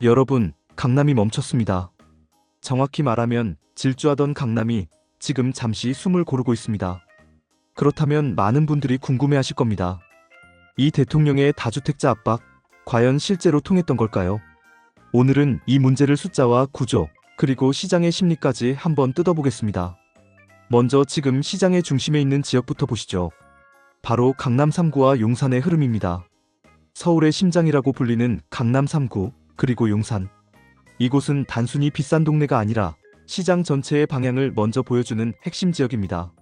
여러분, 강남이 멈췄습니다. 정확히 말하면 질주하던 강남이 지금 잠시 숨을 고르고 있습니다. 그렇다면 많은 분들이 궁금해하실 겁니다. 이 대통령의 다주택자 압박, 과연 실제로 통했던 걸까요? 오늘은 이 문제를 숫자와 구조, 그리고 시장의 심리까지 한번 뜯어보겠습니다. 먼저 지금 시장의 중심에 있는 지역부터 보시죠. 바로 강남 3구와 용산의 흐름입니다. 서울의 심장이라고 불리는 강남 3구, 그리고 용산. 이곳은 단순히 비싼 동네가 아니라 시장 전체의 방향을 먼저 보여주는 핵심 지역입니다.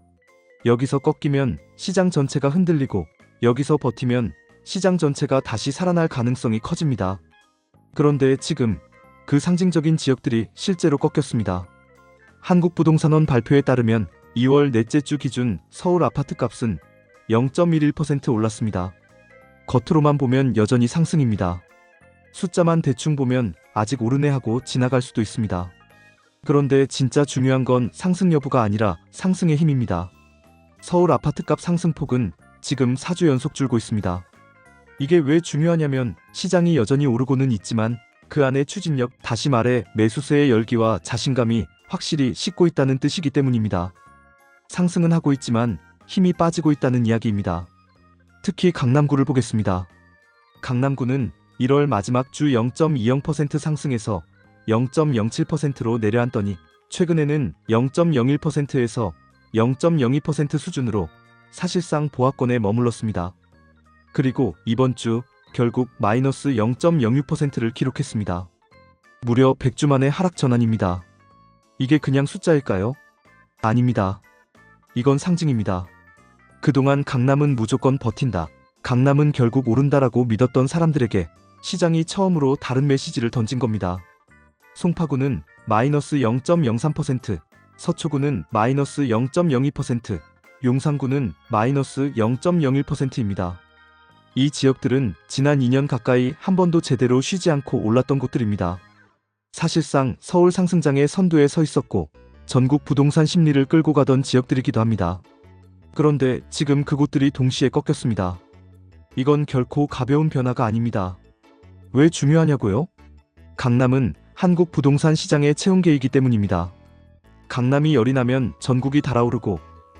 여기서 꺾이면 시장 전체가 흔들리고, 여기서 버티면 시장 전체가 다시 살아날 가능성이 커집니다. 그런데 지금 그 상징적인 지역들이 실제로 꺾였습니다. 한국부동산원 발표에 따르면 2월 넷째 주 기준 서울 아파트 값은 0.11% 올랐습니다. 겉으로만 보면 여전히 상승입니다. 숫자만 대충 보면 아직 오르네 하고 지나갈 수도 있습니다. 그런데 진짜 중요한 건 상승 여부가 아니라 상승의 힘입니다. 서울 아파트값 상승폭은 지금 4주 연속 줄고 있습니다. 이게 왜 중요하냐면 시장이 여전히 오르고는 있지만 그 안에 추진력, 다시 말해 매수세의 열기와 자신감이 확실히 싣고 있다는 뜻이기 때문입니다. 상승은 하고 있지만 힘이 빠지고 있다는 이야기입니다. 특히 강남구를 보겠습니다. 강남구는 1월 마지막 주 0.20% 상승해서 0.07%로 내려앉더니 최근에는 0.01%에서 0.02% 수준으로 사실상 보합권에 머물렀습니다. 그리고 이번 주 결국 마이너스 0.06%를 기록했습니다. 무려 100주 만의 하락 전환입니다. 이게 그냥 숫자일까요? 아닙니다. 이건 상징입니다. 그동안 강남은 무조건 버틴다, 강남은 결국 오른다라고 믿었던 사람들에게 시장이 처음으로 다른 메시지를 던진 겁니다. 송파구는 마이너스 0.03%, 서초구는 마이너스 0.02%, 용산구는 마이너스 0.01%입니다. 이 지역들은 지난 2년 가까이 한 번도 제대로 쉬지 않고 올랐던 곳들입니다. 사실상 서울 상승장의 선두에 서 있었고 전국 부동산 심리를 끌고 가던 지역들이기도 합니다. 그런데 지금 그곳들이 동시에 꺾였습니다. 이건 결코 가벼운 변화가 아닙니다. 왜 중요하냐고요? 강남은 한국 부동산 시장의 체온계이기 때문입니다. 강남이 열이 나면 전국이 달아오르고,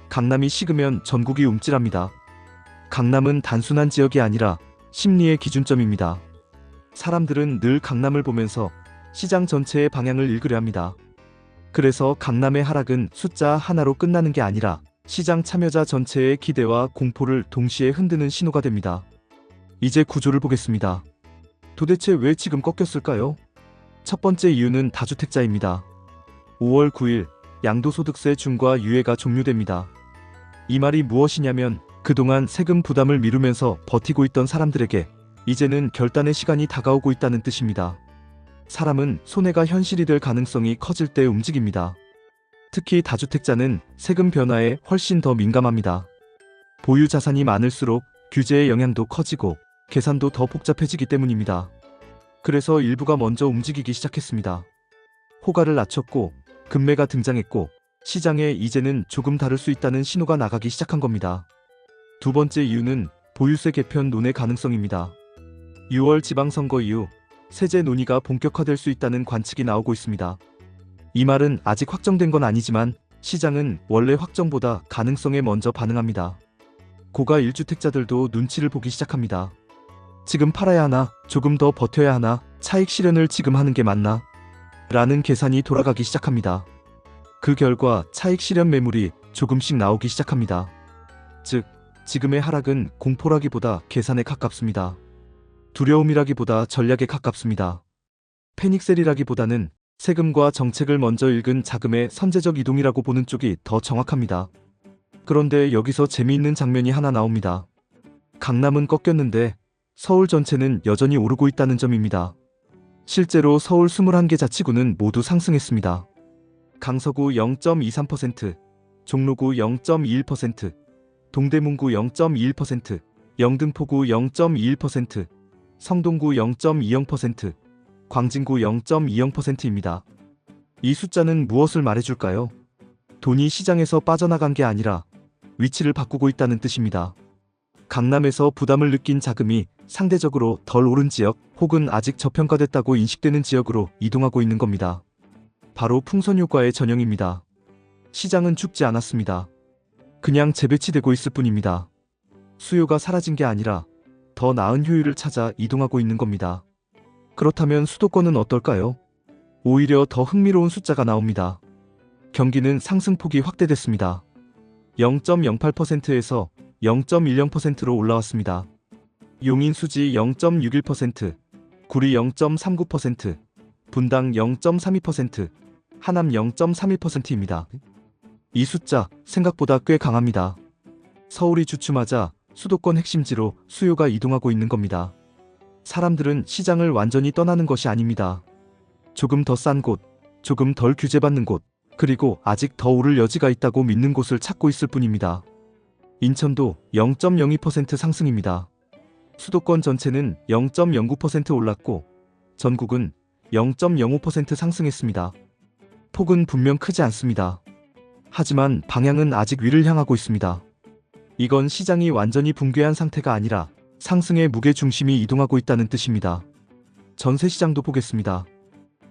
강남이 식으면 전국이 움찔합니다. 강남은 단순한 지역이 아니라 심리의 기준점입니다. 사람들은 늘 강남을 보면서 시장 전체의 방향을 읽으려 합니다. 그래서 강남의 하락은 숫자 하나로 끝나는 게 아니라 시장 참여자 전체의 기대와 공포를 동시에 흔드는 신호가 됩니다. 이제 구조를 보겠습니다. 도대체 왜 지금 꺾였을까요? 첫 번째 이유는 다주택자입니다. 5월 9일 양도소득세 중과 유예가 종료됩니다. 이 말이 무엇이냐면 그동안 세금 부담을 미루면서 버티고 있던 사람들에게 이제는 결단의 시간이 다가오고 있다는 뜻입니다. 사람은 손해가 현실이 될 가능성이 커질 때 움직입니다. 특히 다주택자는 세금 변화에 훨씬 더 민감합니다. 보유 자산이 많을수록 규제의 영향도 커지고 계산도 더 복잡해지기 때문입니다. 그래서 일부가 먼저 움직이기 시작했습니다. 호가를 낮췄고 급매가 등장했고 시장에 이제는 조금 다를 수 있다는 신호가 나가기 시작한 겁니다. 두 번째 이유는 보유세 개편 논의 가능성입니다. 6월 지방선거 이후 세제 논의가 본격화될 수 있다는 관측이 나오고 있습니다. 이 말은 아직 확정된 건 아니지만 시장은 원래 확정보다 가능성에 먼저 반응합니다. 고가 1주택자들도 눈치를 보기 시작합니다. 지금 팔아야 하나, 조금 더 버텨야 하나, 차익 실현을 지금 하는 게 맞나? 라는 계산이 돌아가기 시작합니다. 그 결과 차익 실현 매물이 조금씩 나오기 시작합니다. 즉, 지금의 하락은 공포라기보다 계산에 가깝습니다. 두려움이라기보다 전략에 가깝습니다. 패닉셀이라기보다는 세금과 정책을 먼저 읽은 자금의 선제적 이동이라고 보는 쪽이 더 정확합니다. 그런데 여기서 재미있는 장면이 하나 나옵니다. 강남은 꺾였는데 서울 전체는 여전히 오르고 있다는 점입니다. 실제로 서울 21개 자치구는 모두 상승했습니다. 강서구 0.23%, 종로구 0.21%, 동대문구 0.21%, 영등포구 0.21%, 성동구 0.20%, 광진구 0.20%입니다. 이 숫자는 무엇을 말해줄까요? 돈이 시장에서 빠져나간 게 아니라 위치를 바꾸고 있다는 뜻입니다. 강남에서 부담을 느낀 자금이 상대적으로 덜 오른 지역 혹은 아직 저평가됐다고 인식되는 지역으로 이동하고 있는 겁니다. 바로 풍선효과의 전형입니다. 시장은 죽지 않았습니다. 그냥 재배치되고 있을 뿐입니다. 수요가 사라진 게 아니라 더 나은 효율을 찾아 이동하고 있는 겁니다. 그렇다면 수도권은 어떨까요? 오히려 더 흥미로운 숫자가 나옵니다. 경기는 상승폭이 확대됐습니다. 0.08%에서 0.10%로 올라왔습니다. 용인 수지 0.61%, 구리 0.39%, 분당 0.32%, 하남 0.31%입니다. 이 숫자 생각보다 꽤 강합니다. 서울이 주춤하자 수도권 핵심지로 수요가 이동하고 있는 겁니다. 사람들은 시장을 완전히 떠나는 것이 아닙니다. 조금 더 싼 곳, 조금 덜 규제받는 곳, 그리고 아직 더 오를 여지가 있다고 믿는 곳을 찾고 있을 뿐입니다. 인천도 0.02% 상승입니다. 수도권 전체는 0.09% 올랐고 전국은 0.05% 상승했습니다. 폭은 분명 크지 않습니다. 하지만 방향은 아직 위를 향하고 있습니다. 이건 시장이 완전히 붕괴한 상태가 아니라 상승의 무게 중심이 이동하고 있다는 뜻입니다. 전세 시장도 보겠습니다.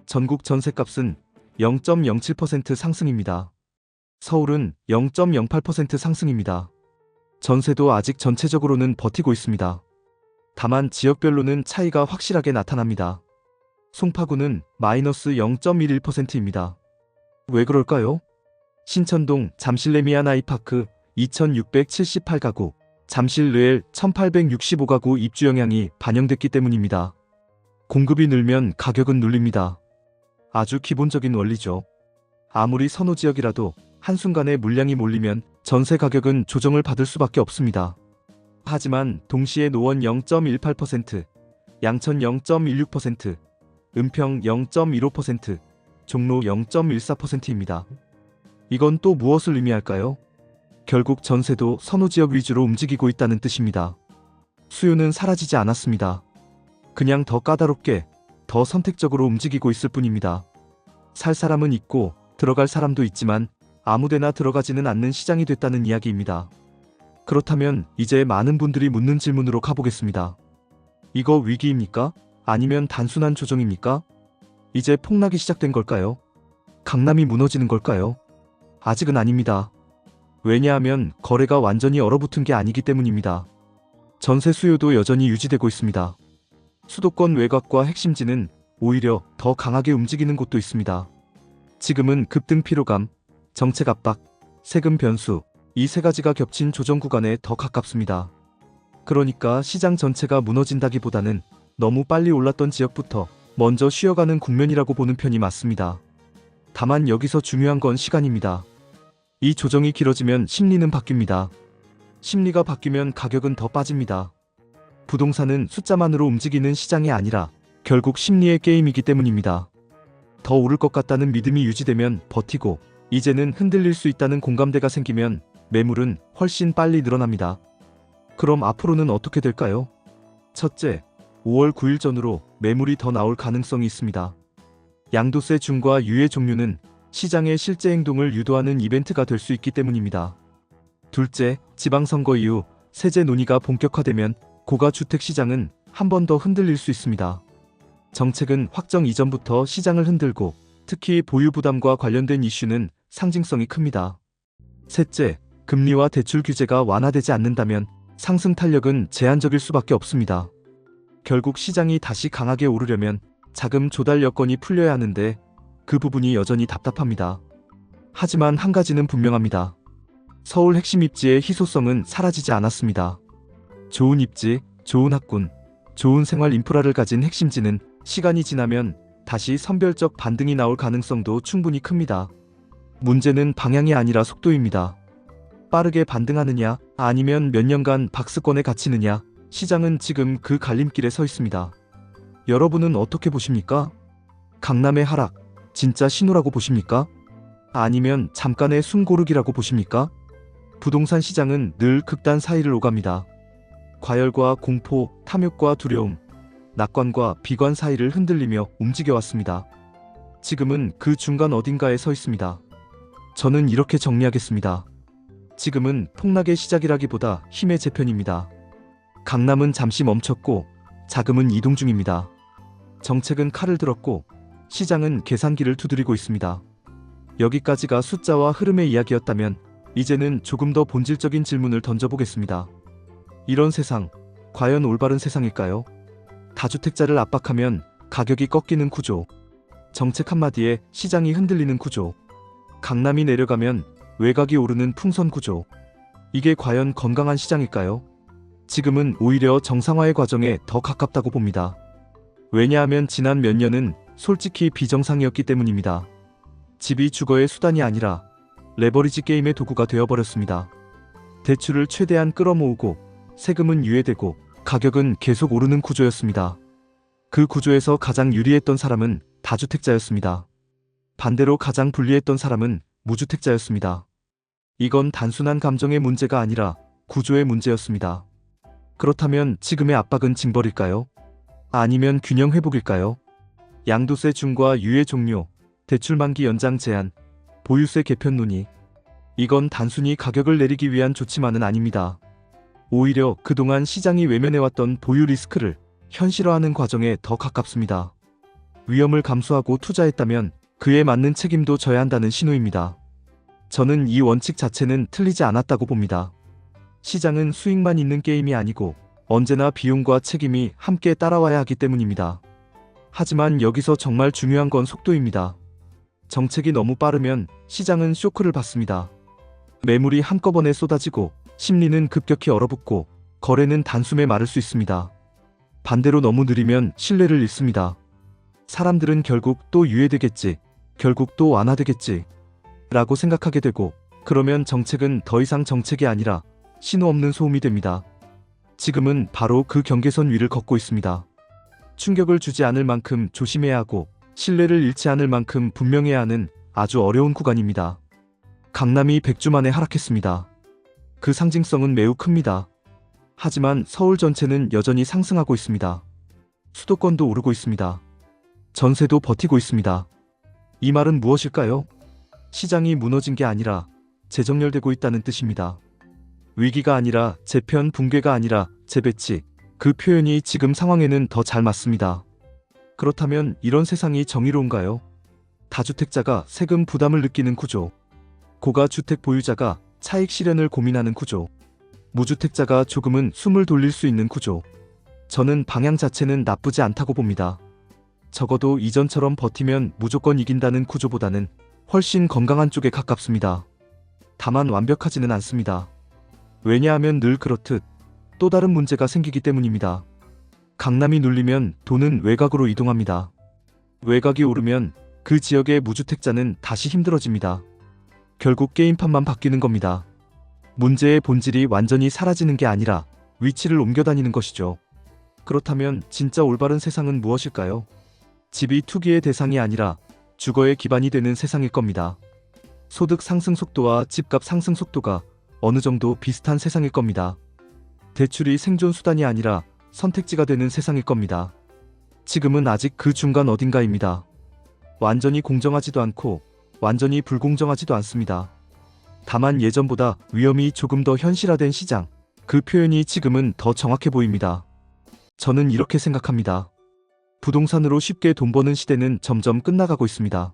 전국 전세값은 0.07% 상승입니다. 서울은 0.08% 상승입니다. 전세도 아직 전체적으로는 버티고 있습니다. 다만 지역별로는 차이가 확실하게 나타납니다. 송파구는 마이너스 0.11%입니다. 왜 그럴까요? 신천동 잠실레미안 아이파크 2678가구, 잠실르엘 1865가구 입주 영향이 반영됐기 때문입니다. 공급이 늘면 가격은 눌립니다. 아주 기본적인 원리죠. 아무리 선호지역이라도 한순간에 물량이 몰리면 전세 가격은 조정을 받을 수밖에 없습니다. 하지만 동시에 노원 0.18%, 양천 0.16%, 은평 0.15%, 종로 0.14%입니다. 이건 또 무엇을 의미할까요? 결국 전세도 선호지역 위주로 움직이고 있다는 뜻입니다. 수요는 사라지지 않았습니다. 그냥 더 까다롭게, 더 선택적으로 움직이고 있을 뿐입니다. 살 사람은 있고 들어갈 사람도 있지만 아무데나 들어가지는 않는 시장이 됐다는 이야기입니다. 그렇다면 이제 많은 분들이 묻는 질문으로 가보겠습니다. 이거 위기입니까? 아니면 단순한 조정입니까? 이제 폭락이 시작된 걸까요? 강남이 무너지는 걸까요? 아직은 아닙니다. 왜냐하면 거래가 완전히 얼어붙은 게 아니기 때문입니다. 전세 수요도 여전히 유지되고 있습니다. 수도권 외곽과 핵심지는 오히려 더 강하게 움직이는 곳도 있습니다. 지금은 급등 피로감, 정책 압박, 세금 변수, 이 세 가지가 겹친 조정 구간에 더 가깝습니다. 그러니까 시장 전체가 무너진다기보다는 너무 빨리 올랐던 지역부터 먼저 쉬어가는 국면이라고 보는 편이 맞습니다. 다만 여기서 중요한 건 시간입니다. 이 조정이 길어지면 심리는 바뀝니다. 심리가 바뀌면 가격은 더 빠집니다. 부동산은 숫자만으로 움직이는 시장이 아니라 결국 심리의 게임이기 때문입니다. 더 오를 것 같다는 믿음이 유지되면 버티고 이제는 흔들릴 수 있다는 공감대가 생기면 매물은 훨씬 빨리 늘어납니다. 그럼 앞으로는 어떻게 될까요? 첫째, 5월 9일 전후로 매물이 더 나올 가능성이 있습니다. 양도세 중과 유예 종류는 시장의 실제 행동을 유도하는 이벤트가 될 수 있기 때문입니다. 둘째, 지방선거 이후 세제 논의가 본격화되면 고가 주택 시장은 한 번 더 흔들릴 수 있습니다. 정책은 확정 이전부터 시장을 흔들고 특히 보유 부담과 관련된 이슈는 상징성이 큽니다. 셋째, 금리와 대출 규제가 완화되지 않는다면 상승 탄력은 제한적일 수밖에 없습니다. 결국 시장이 다시 강하게 오르려면 자금 조달 여건이 풀려야 하는데 그 부분이 여전히 답답합니다. 하지만 한 가지는 분명합니다. 서울 핵심 입지의 희소성은 사라지지 않았습니다. 좋은 입지, 좋은 학군, 좋은 생활 인프라를 가진 핵심지는 시간이 지나면 다시 선별적 반등이 나올 가능성도 충분히 큽니다. 문제는 방향이 아니라 속도입니다. 빠르게 반등하느냐 아니면 몇 년간 박스권에 갇히느냐, 시장은 지금 그 갈림길에 서 있습니다. 여러분은 어떻게 보십니까? 강남의 하락, 진짜 신호라고 보십니까? 아니면 잠깐의 숨고르기라고 보십니까? 부동산 시장은 늘 극단 사이를 오갑니다. 과열과 공포, 탐욕과 두려움, 낙관과 비관 사이를 흔들리며 움직여왔습니다. 지금은 그 중간 어딘가에 서 있습니다. 저는 이렇게 정리하겠습니다. 지금은 폭락의 시작이라기보다 힘의 재편입니다. 강남은 잠시 멈췄고 자금은 이동 중입니다. 정책은 칼을 들었고 시장은 계산기를 두드리고 있습니다. 여기까지가 숫자와 흐름의 이야기였다면 이제는 조금 더 본질적인 질문을 던져보겠습니다. 이런 세상, 과연 올바른 세상일까요? 다주택자를 압박하면 가격이 꺾이는 구조. 정책 한마디에 시장이 흔들리는 구조. 강남이 내려가면 외곽이 오르는 풍선 구조. 이게 과연 건강한 시장일까요? 지금은 오히려 정상화의 과정에 더 가깝다고 봅니다. 왜냐하면 지난 몇 년은 솔직히 비정상이었기 때문입니다. 집이 주거의 수단이 아니라 레버리지 게임의 도구가 되어버렸습니다. 대출을 최대한 끌어모으고 세금은 유예되고 가격은 계속 오르는 구조였습니다. 그 구조에서 가장 유리했던 사람은 다주택자였습니다. 반대로 가장 불리했던 사람은 무주택자였습니다. 이건 단순한 감정의 문제가 아니라 구조의 문제였습니다. 그렇다면 지금의 압박은 징벌일까요? 아니면 균형 회복일까요? 양도세 중과 유예 종료, 대출 만기 연장 제한, 보유세 개편 논의. 이건 단순히 가격을 내리기 위한 조치만은 아닙니다. 오히려 그동안 시장이 외면해왔던 보유 리스크를 현실화하는 과정에 더 가깝습니다. 위험을 감수하고 투자했다면 그에 맞는 책임도 져야 한다는 신호입니다. 저는 이 원칙 자체는 틀리지 않았다고 봅니다. 시장은 수익만 있는 게임이 아니고 언제나 비용과 책임이 함께 따라와야 하기 때문입니다. 하지만 여기서 정말 중요한 건 속도입니다. 정책이 너무 빠르면 시장은 쇼크를 받습니다. 매물이 한꺼번에 쏟아지고 심리는 급격히 얼어붙고 거래는 단숨에 마를 수 있습니다. 반대로 너무 느리면 신뢰를 잃습니다. 사람들은 결국 또 유예되겠지, 결국 또 완화되겠지 라고 생각하게 되고, 그러면 정책은 더 이상 정책이 아니라 신호 없는 소음이 됩니다. 지금은 바로 그 경계선 위를 걷고 있습니다. 충격을 주지 않을 만큼 조심해야 하고 신뢰를 잃지 않을 만큼 분명해야 하는 아주 어려운 구간입니다. 강남이 100주 만에 하락했습니다. 그 상징성은 매우 큽니다. 하지만 서울 전체는 여전히 상승하고 있습니다. 수도권도 오르고 있습니다. 전세도 버티고 있습니다. 이 말은 무엇일까요? 시장이 무너진 게 아니라 재정렬되고 있다는 뜻입니다. 위기가 아니라 재편, 붕괴가 아니라 재배치. 그 표현이 지금 상황에는 더 잘 맞습니다. 그렇다면 이런 세상이 정의로운가요? 다주택자가 세금 부담을 느끼는 구조, 고가주택 보유자가 차익 실현을 고민하는 구조, 무주택자가 조금은 숨을 돌릴 수 있는 구조. 저는 방향 자체는 나쁘지 않다고 봅니다. 적어도 이전처럼 버티면 무조건 이긴다는 구조보다는 훨씬 건강한 쪽에 가깝습니다. 다만 완벽하지는 않습니다. 왜냐하면 늘 그렇듯 또 다른 문제가 생기기 때문입니다. 강남이 눌리면 돈은 외곽으로 이동합니다. 외곽이 오르면 그 지역의 무주택자는 다시 힘들어집니다. 결국 게임판만 바뀌는 겁니다. 문제의 본질이 완전히 사라지는 게 아니라 위치를 옮겨 다니는 것이죠. 그렇다면 진짜 올바른 세상은 무엇일까요? 집이 투기의 대상이 아니라 주거의 기반이 되는 세상일 겁니다. 소득 상승 속도와 집값 상승 속도가 어느 정도 비슷한 세상일 겁니다. 대출이 생존 수단이 아니라 선택지가 되는 세상일 겁니다. 지금은 아직 그 중간 어딘가입니다. 완전히 공정하지도 않고 완전히 불공정하지도 않습니다. 다만 예전보다 위험이 조금 더 현실화된 시장, 그 표현이 지금은 더 정확해 보입니다. 저는 이렇게 생각합니다. 부동산으로 쉽게 돈 버는 시대는 점점 끝나가고 있습니다.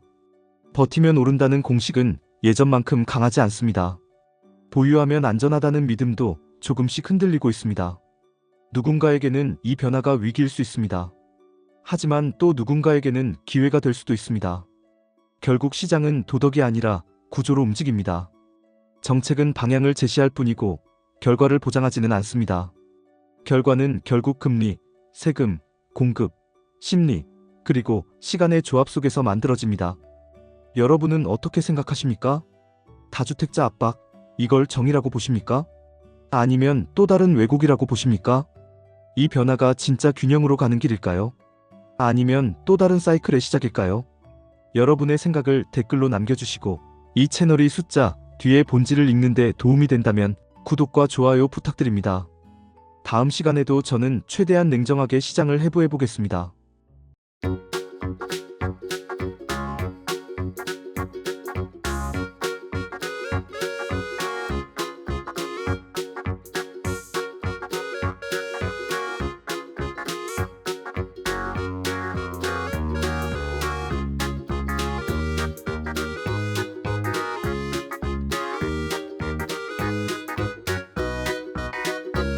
버티면 오른다는 공식은 예전만큼 강하지 않습니다. 보유하면 안전하다는 믿음도 조금씩 흔들리고 있습니다. 누군가에게는 이 변화가 위기일 수 있습니다. 하지만 또 누군가에게는 기회가 될 수도 있습니다. 결국 시장은 도덕이 아니라 구조로 움직입니다. 정책은 방향을 제시할 뿐이고 결과를 보장하지는 않습니다. 결과는 결국 금리, 세금, 공급, 심리, 그리고 시간의 조합 속에서 만들어집니다. 여러분은 어떻게 생각하십니까? 다주택자 압박, 이걸 정의라고 보십니까? 아니면 또 다른 왜곡이라고 보십니까? 이 변화가 진짜 균형으로 가는 길일까요? 아니면 또 다른 사이클의 시작일까요? 여러분의 생각을 댓글로 남겨주시고 이 채널이 숫자 뒤의 본질을 읽는 데 도움이 된다면 구독과 좋아요 부탁드립니다. 다음 시간에도 저는 최대한 냉정하게 시장을 해부해 보겠습니다.